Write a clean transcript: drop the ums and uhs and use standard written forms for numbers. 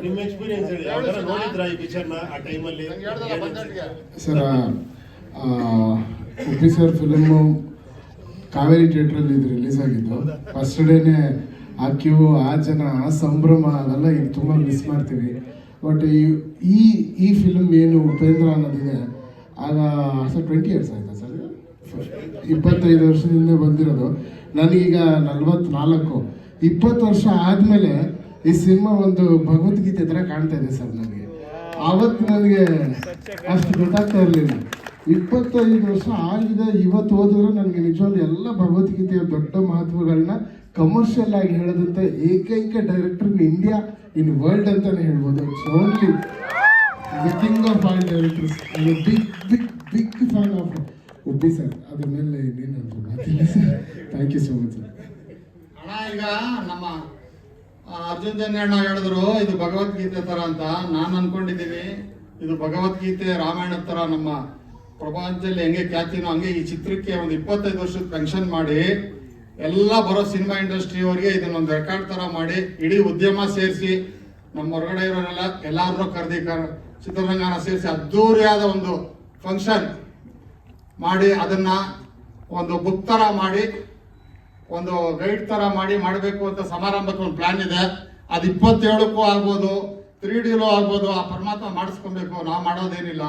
ನಿಮ್ಮ ಎಕ್ಸ್ಪೀರಿಯನ್ಸ್ ಹೇಳಿ, ಯಾವ್ದಾರ ನೋಡಿದ್ರಾ ಈ ಪಿಕ್ಚರ್ನ ಆ ಟೈಮಲ್ಲಿ? Sir Uppi sir film Kaveri ಥಿಯೇಟ್ರಲ್ಲಿ ಇದು ರಿಲೀಸ್ ಆಗಿದ್ದು. ಫಸ್ಟ್ ಡೇನೆ ಆ ಕ್ಯೂ, ಆ ಜನ, ಆ ಸಂಭ್ರಮ, ಅದೆಲ್ಲ ಈಗ ತುಂಬ ಮಿಸ್ ಮಾಡ್ತೀವಿ. ಬಟ್ ಈ ಫಿಲ್ಮ್ ಏನು ಉಪೇಂದ್ರ ಅನ್ನೋದಿದೆ, ಆಗ ಸರ್ 20 ಇಯರ್ಸ್ ಆಯ್ತಾ ಸರ್? 25 ವರ್ಷದಿಂದ ಬಂದಿರೋದು. ನನಗೀಗ 44. 20 ವರ್ಷ ಆದಮೇಲೆ ಈ ಸಿನಿಮಾ ಒಂದು ಭಗವದ್ಗೀತೆ ಥರ ಕಾಣ್ತಾ ಇದೆ ಸರ್ ನನಗೆ. ಆವತ್ತು ನನಗೆ ಅಷ್ಟು ಗೊತ್ತಾಗ್ತಾ ಇರಲಿಲ್ಲ. 25 ವರ್ಷ ಆಗಿದೆ. ಇವತ್ತು ಓದಿದ್ರೆ ನನಗೆ ನಿಜವಾಗ್ಲೂ ಎಲ್ಲ ಭಗವದ್ಗೀತೆಯ ದೊಡ್ಡ ಮಹತ್ವಗಳನ್ನ ಕಮರ್ಷಿಯಲ್ ಆಗಿ ಹೇಳೋದಂತ ಏಕೈಕ director in India, in world ಅಂತಾನೆ ಹೇಳ್ಬೋದು. It's only the king of all directors. Big fan of Uppi sir. ಅದ್ರ ಮೇಲೆ ಇನ್ನೇನಂದ್ರು ಮಾತಿಲ್ಲ sir. Thank you so much sir. ಅಣ್ಣ, ಈಗ ನಮ್ಮ ಅರ್ಜುನ್ ಜನ್ಯಣ್ಣ ಹೇಳಿದ್ರು ಇದು ಭಗವದ್ಗೀತೆ ತರ ಅಂತ. ನಾನು ಅನ್ಕೊಂಡಿದ್ದೀನಿ ಇದು ಭಗವದ್ಗೀತೆ ರಾಮಾಯಣದ ತರ ನಮ್ಮ ಪ್ರಪಂಚದಲ್ಲಿ ಹೆಂಗೆ ಖ್ಯಾತಿನೋ ಹಂಗೆ ಈ ಚಿತ್ರಕ್ಕೆ ಒಂದು 25 ವರ್ಷದ ಪೆನ್ಷನ್ ಮಾಡಿ ಎಲ್ಲ ಬರೋ ಸಿನಿಮಾ ಇಂಡಸ್ಟ್ರಿಯವರಿಗೆ ಇದನ್ನೊಂದು ರೆಕಾರ್ಡ್ ತರ ಮಾಡಿ ಇಡೀ ಉದ್ಯಮ ಸೇರಿಸಿ ನಮ್ಮ ಹೊರಗಡೆ ಇರೋರೆಲ್ಲ ಎಲ್ಲಾದ್ರೂ ಕರೆದಿ ಚಿತ್ರರಂಗನ ಸೇರಿಸಿ ಅದ್ದೂರಿಯಾದ ಒಂದು ಫಂಕ್ಷನ್ ಮಾಡಿ ಅದನ್ನ ಒಂದು ಬುಕ್ ತರ ಮಾಡಿ ಒಂದು ಗೈಡ್ ತರ ಮಾಡಬೇಕು ಅಂತ ಸಮಾರಂಭಕ್ಕೆ ಒಂದು ಪ್ಲಾನ್ ಇದೆ. ಅದು 27ಕ್ಕೂ ಆಗ್ಬೋದು, 3Dಲೂ ಆಗ್ಬೋದು. ಆ ಪರಮಾತ್ಮ ಮಾಡಿಸ್ಕೊಬೇಕು, ನಾವು ಮಾಡೋದೇನಿಲ್ಲ.